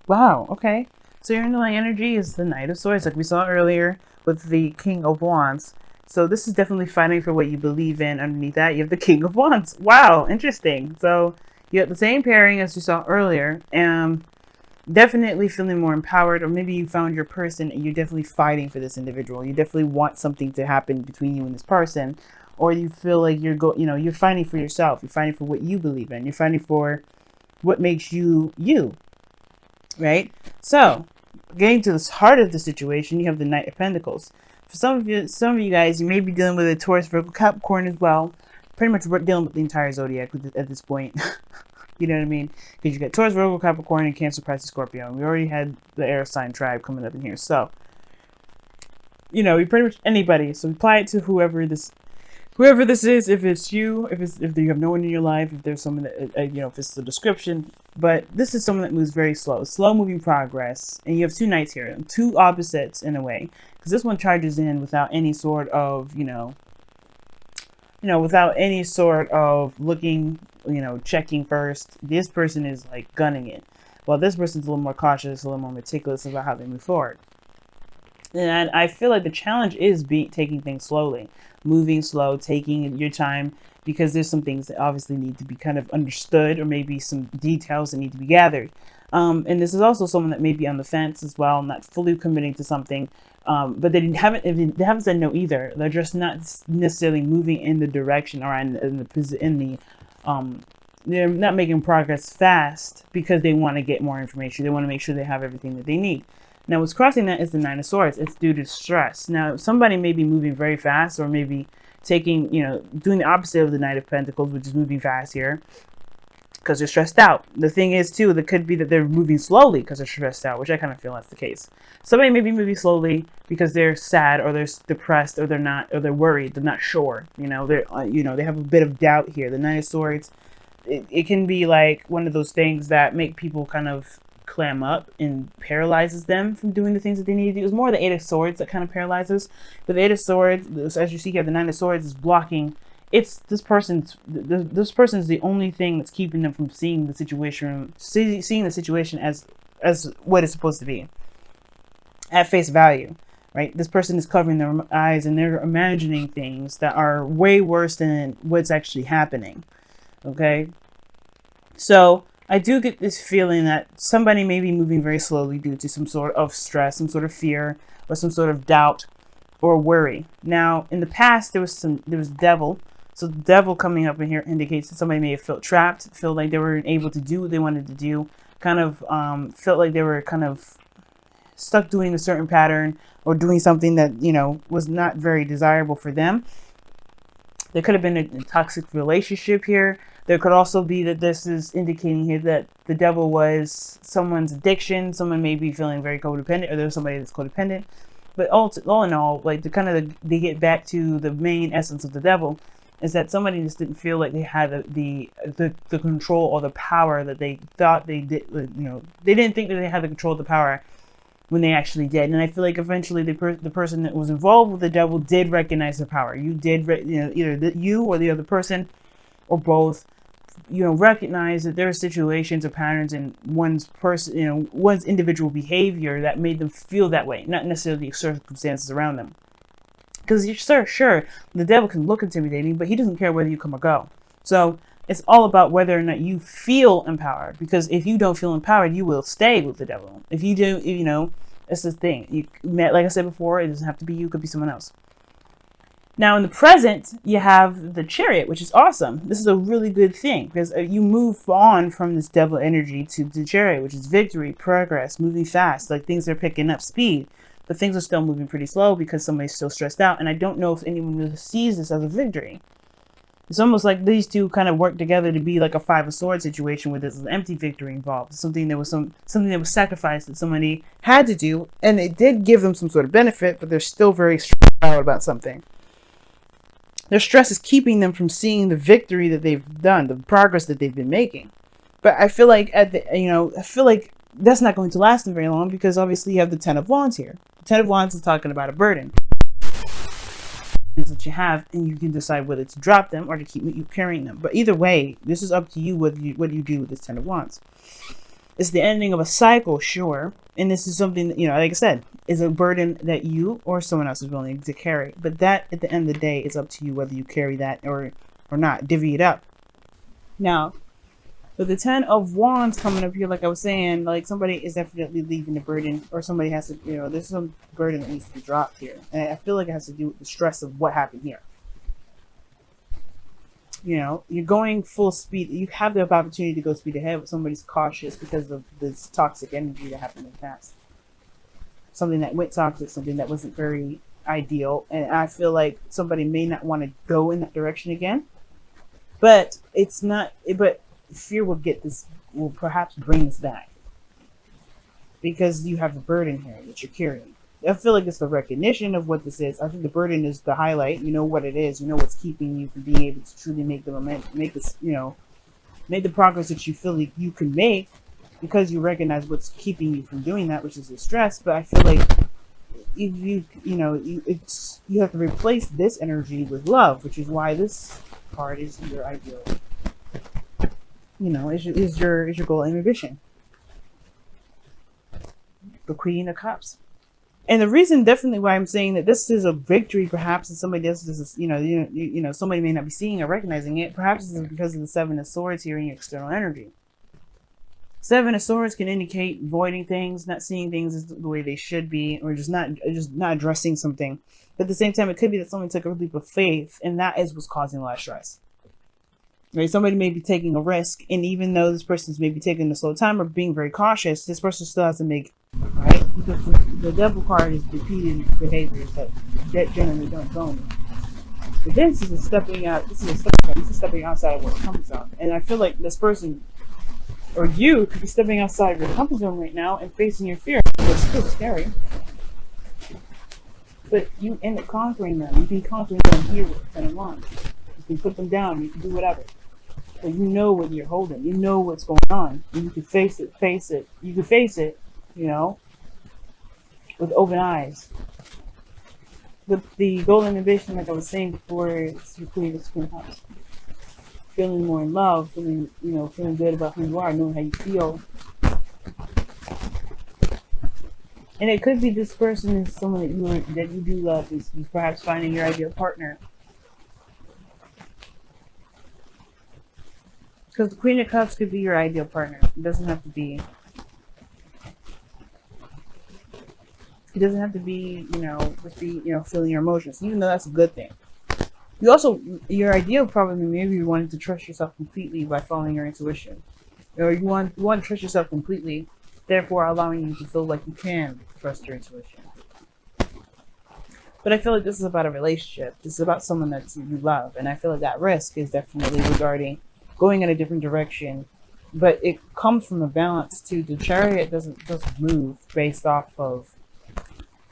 Wow, okay. So your underlying energy is the Knight of Swords, like we saw earlier with the King of Wands. So this is definitely fighting for what you believe in. Underneath that, you have the King of Wands. Wow, interesting. So you have the same pairing as you saw earlier. Definitely feeling more empowered, or maybe you found your person and you're definitely fighting for this individual. You definitely want something to happen between you and this person, or you feel like you're fighting for yourself. You're fighting for what you believe in. You're fighting for what makes you you, right? So, getting to the heart of the situation, you have the Knight of Pentacles. For some of you guys, you may be dealing with a Taurus, Virgo, Capricorn as well. Pretty much dealing with the entire zodiac at this point. You know what I mean? Because you got Taurus, Virgo, Capricorn, and Cancer, Pisces, Scorpio. And we already had the air sign tribe coming up in here. So, we pretty much anybody. So apply it to whoever this is. If it's you, if you have no one in your life, if there's someone that if it's the description. But this is someone that moves very slow moving progress. And you have two knights here, two opposites in a way, because this one charges in without any sort of without any sort of looking, checking first. This person is like gunning it, while this person's a little more cautious, a little more meticulous about how they move forward. And I feel like the challenge is taking things slowly, moving slow, taking your time, because there's some things that obviously need to be kind of understood, or maybe some details that need to be gathered. And this is also someone that may be on the fence as well, not fully committing to something. But they haven't said no either. They're just not necessarily moving in the direction, or they're not making progress fast because they want to get more information. They want to make sure they have everything that they need. Now, what's crossing that is the Nine of Swords. It's due to stress. Now, somebody may be moving very fast, or maybe doing the opposite of the Knight of Pentacles, which is moving fast here, because they're stressed out. The thing is, too, that could be that they're moving slowly because they're stressed out, which I kind of feel that's the case. Somebody may be moving slowly because they're sad, or they're depressed, or they're worried, they're not sure. They have a bit of doubt here. The Nine of Swords, it can be like one of those things that make people kind of clam up and paralyzes them from doing the things that they need to do. It's more the Eight of Swords that kind of paralyzes. But the Eight of Swords, as you see here, the Nine of Swords is blocking. It's this person's the only thing that's keeping them from seeing the situation as what it's supposed to be at face value, right? This person is covering their eyes and they're imagining things that are way worse than what's actually happening. Okay, so I do get this feeling that somebody may be moving very slowly due to some sort of stress, some sort of fear, or some sort of doubt or worry. Now, in the past, there was devil. So the devil coming up in here indicates that somebody may have felt trapped, felt like they weren't able to do what they wanted to do, kind of felt like they were kind of stuck doing a certain pattern, or doing something that, was not very desirable for them. There could have been a toxic relationship here. There could also be that this is indicating here that the devil was someone's addiction. Someone may be feeling very codependent, or there's somebody that's codependent. But all in all, like they get back to the main essence of the devil, is that somebody just didn't feel like they had the control or the power that they thought they did. They didn't think that they had the control of the power when they actually did. And I feel like eventually the person that was involved with the devil did recognize the power. You did, either you or the other person, or both, recognize that there are situations or patterns in one's individual behavior that made them feel that way, not necessarily the circumstances around them. Because you're sure, the devil can look intimidating, but he doesn't care whether you come or go. So it's all about whether or not you feel empowered. Because if you don't feel empowered, you will stay with the devil. If you do, it's the thing. Like I said before, it doesn't have to be you, it could be someone else. Now, in the present, you have the Chariot, which is awesome. This is a really good thing, because you move on from this devil energy to the Chariot, which is victory, progress, moving fast. Like, things are picking up speed, but things are still moving pretty slow because somebody's still stressed out. And I don't know if anyone really sees this as a victory. It's almost like these two kind of work together to be like a Five of Swords situation where there's an empty victory involved. Something that was sacrificed that somebody had to do, and it did give them some sort of benefit, but they're still very stressed out about something. Their stress is keeping them from seeing the victory that they've done, the progress that they've been making. But I feel like that's not going to last them very long, because obviously you have the Ten of Wands here. The Ten of Wands is talking about a burden that you have, and you can decide whether to drop them or to keep you carrying them. But either way, this is up to you what you do with this Ten of Wands. It's the ending of a cycle, sure. And this is something that, you know, like I said, is a burden that you or someone else is willing to carry. But that, at the end of the day, is up to you whether you carry that or not. Divvy it up. Now, with the 10 of Wands coming up here, like I was saying, like somebody is definitely leaving the burden, or somebody has to, you know, there's some burden that needs to be dropped here. And I feel like it has to do with the stress of what happened here. You know, you're going full speed. You have the opportunity to go speed ahead, but somebody's cautious because of this toxic energy that happened in the past. Something that went toxic, something that wasn't very ideal. And I feel like somebody may not want to go in that direction again. But it's not, but fear will perhaps bring this back. Because you have a burden here that you're carrying. I feel like it's the recognition of what this is. I think the burden is the highlight. You know what it is. You know what's keeping you from being able to truly make the momentum, make this, you know, make the progress that you feel like you can make, because you recognize what's keeping you from doing that, which is the stress. But I feel like if you have to replace this energy with love, which is why this card is your ideal. You know, is your goal and ambition. The Queen of Cups. And the reason definitely why I'm saying that this is a victory, perhaps, and somebody else is, you know, somebody may not be seeing or recognizing it. Perhaps it's because of the 7 of Swords here in your external energy. 7 of Swords can indicate voiding things, not seeing things the way they should be, or just not addressing something. But at the same time, it could be that someone took a leap of faith, and that is what's causing a lot of stress. Right? Somebody may be taking a risk, and even though this person's maybe taking a slow time or being very cautious, this person still has to make, right? Because the Devil card is repeated behaviors that generally don't go anywhere. But this is stepping outside of your comfort zone. And I feel like this person, or you, could be stepping outside of your comfort zone right now and facing your fear. It's still scary. But you end up conquering them. You can conquer them here with 10 of Wands. You can put them down. You can do whatever. But you know what you're holding. You know what's going on. And you can face it. You can face it, you know, with open eyes. The golden ambition, like I was saying before, it's your Queen of Cups. Feeling more in love, feeling good about who you are, knowing how you feel. And it could be this person is someone that you do love, is perhaps finding your ideal partner. Because the Queen of Cups could be your ideal partner. It doesn't have to be. It doesn't have to be, feeling your emotions, even though that's a good thing. Your ideal probably maybe you wanted to trust yourself completely by following your intuition. Or you want to trust yourself completely, therefore allowing you to feel like you can trust your intuition. But I feel like this is about a relationship. This is about someone that you love. And I feel like that risk is definitely regarding going in a different direction. But it comes from a balance too. The Chariot doesn't move based off of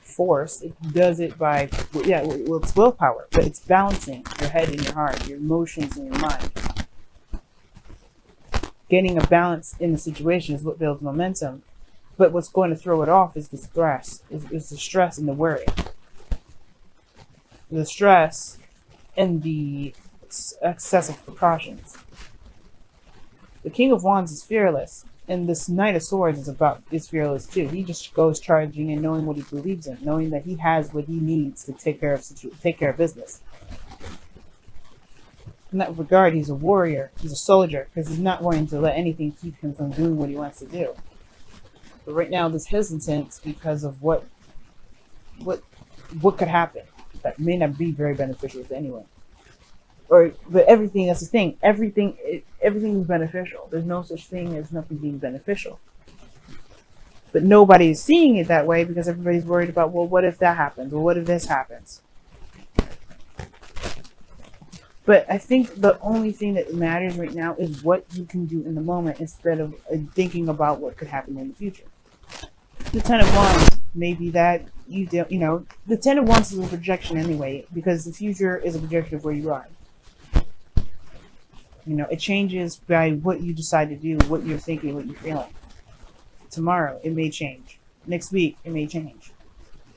force. It does it by, it's willpower, but it's balancing your head and your heart, your emotions and your mind. Getting a balance in the situation is what builds momentum. But what's going to throw it off is the stress, is the stress and the worry. The stress and the excessive precautions. The King of Wands is fearless. And this Knight of Swords is fearless too. He just goes charging and knowing what he believes in, knowing that he has what he needs to take care of business. In that regard, he's a warrior. He's a soldier, because he's not going to let anything keep him from doing what he wants to do. But right now, this hesitance because of what could happen that may not be very beneficial to anyone. But everything, that's the thing. Everything is beneficial. There's no such thing as nothing being beneficial. But nobody is seeing it that way because everybody's worried about, well, what if that happens? Or what if this happens? But I think the only thing that matters right now is what you can do in the moment instead of thinking about what could happen in the future. The 10 of Wands, maybe that the 10 of Wands is a projection anyway, because the future is a projection of where you are. It changes by what you decide to do, what you're thinking, what you're feeling. Tomorrow, it may change. Next week, it may change.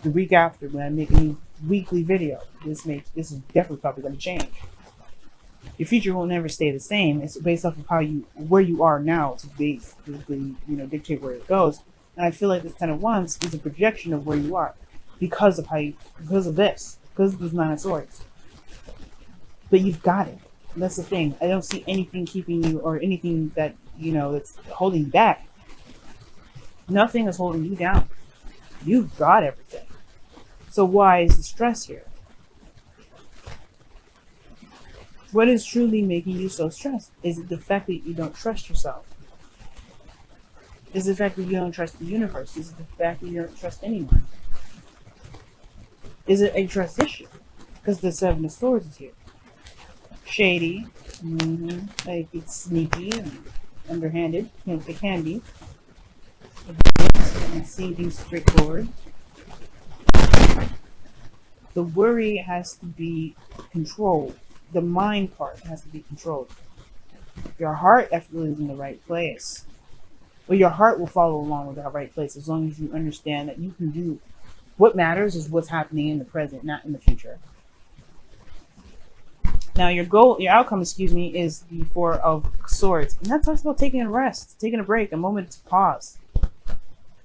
The week after, when I make a new weekly video, this is definitely probably going to change. Your future will never stay the same. It's based off of where you are now to basically, dictate where it goes. And I feel like this 10 of Wands is a projection of where you are because of because of this 9 of Swords. But you've got it. And that's the thing. I don't see anything keeping you or anything that, that's holding you back. Nothing is holding you down. You've got everything. So why is the stress here? What is truly making you so stressed? Is it the fact that you don't trust yourself? Is it the fact that you don't trust the universe? Is it the fact that you don't trust anyone? Is it a trust issue? Because the 7 of Swords is here. Shady. Like it's sneaky and underhanded. It can be. And seeing things straightforward. The worry has to be controlled. The mind part has to be controlled. Your heart definitely is in the right place. Well, your heart will follow along with the right place as long as you understand that you can do what matters is what's happening in the present, not in the future. Now, your outcome, is the 4 of Swords. And that talks about taking a rest, taking a break, a moment to pause.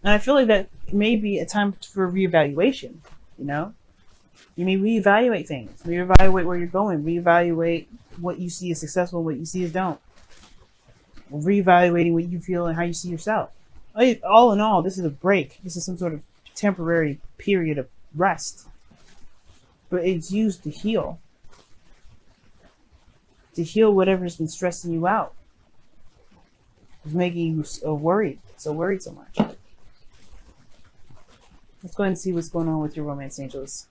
And I feel like that may be a time for reevaluation, You may reevaluate things, reevaluate where you're going, reevaluate what you see as successful and what you see as don't. Reevaluating what you feel and how you see yourself. All in all, this is a break. This is some sort of temporary period of rest. But it's used to heal. To heal whatever's been stressing you out. It's making you so worried so much. Let's go ahead and see what's going on with your romance angels.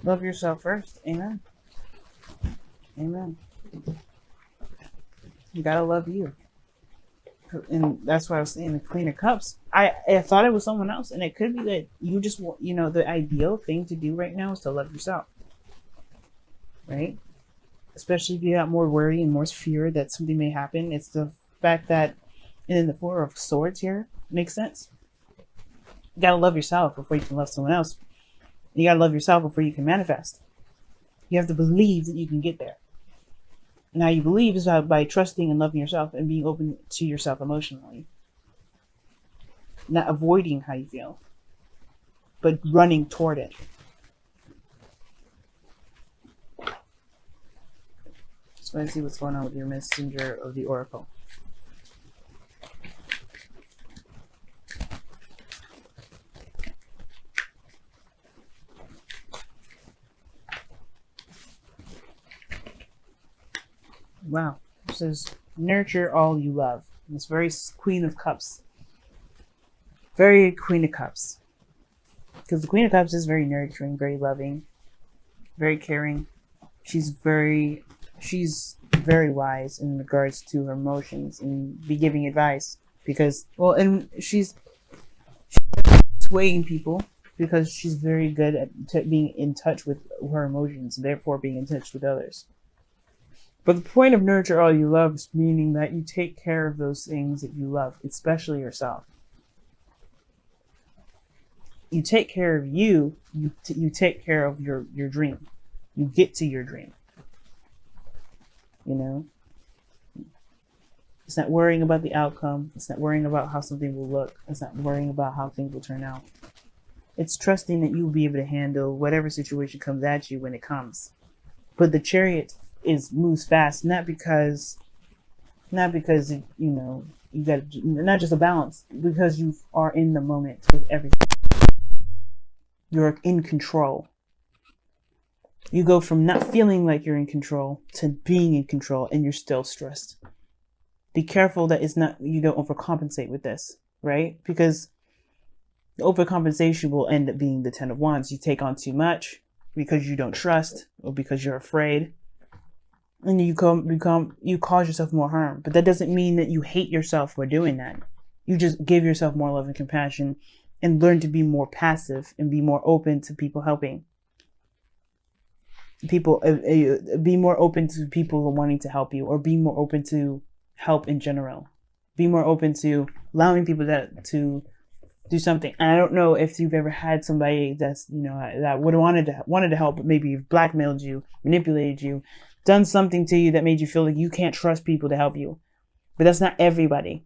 Love yourself first. Amen. Amen. You gotta love you. And that's why I was saying the Queen of Cups. I thought it was someone else, and it could be that you just want, the ideal thing to do right now is to love yourself. Right? Especially if you got more worry and more fear that something may happen. It's the fact that, and then the 4 of Swords here makes sense. You gotta love yourself before you can love someone else. You gotta love yourself before you can manifest. You have to believe that you can get there. And how you believe is by trusting and loving yourself and being open to yourself emotionally. Not avoiding how you feel, but running toward it. Just want to see what's going on with your messenger of the Oracle. Wow. It says, nurture all you love. And it's very Queen of Cups. Very Queen of Cups. Because the Queen of Cups is very nurturing, very loving, very caring. She's very wise in regards to her emotions and be giving advice. Because, and she's swaying people because she's very good at being in touch with her emotions, and therefore being in touch with others. But the point of nurture all you love is meaning that you take care of those things that you love, especially yourself. You take care of you, you take care of your dream. You get to your dream. It's not worrying about the outcome. It's not worrying about how something will look. It's not worrying about how things will turn out. It's trusting that you will be able to handle whatever situation comes at you when it comes. But the Chariot moves fast, not because you got not just a balance, because you are in the moment with everything. You're in control. You go from not feeling like you're in control to being in control, and you're still stressed. Be careful that you don't overcompensate with this, right? Because the overcompensation will end up being the 10 of Wands. You take on too much because you don't trust or because you're afraid. And you cause yourself more harm. But that doesn't mean that you hate yourself for doing that. You just give yourself more love and compassion and learn to be more passive and be more open to people helping. people, be more open to people wanting to help you, or be more open to help in general. Be more open to allowing people to do something. And I don't know if you've ever had somebody that's, you know, that would have wanted to help, but maybe blackmailed you, manipulated you, done something to you that made you feel like you can't trust people to help you. But that's not everybody.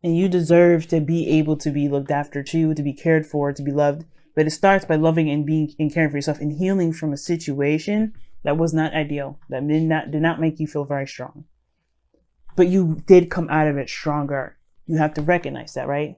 And you deserve to be able to be looked after too, to be cared for, to be loved. But it starts by loving and being and caring for yourself and healing from a situation that was not ideal, that did not make you feel very strong. But you did come out of it stronger. You have to recognize that, right?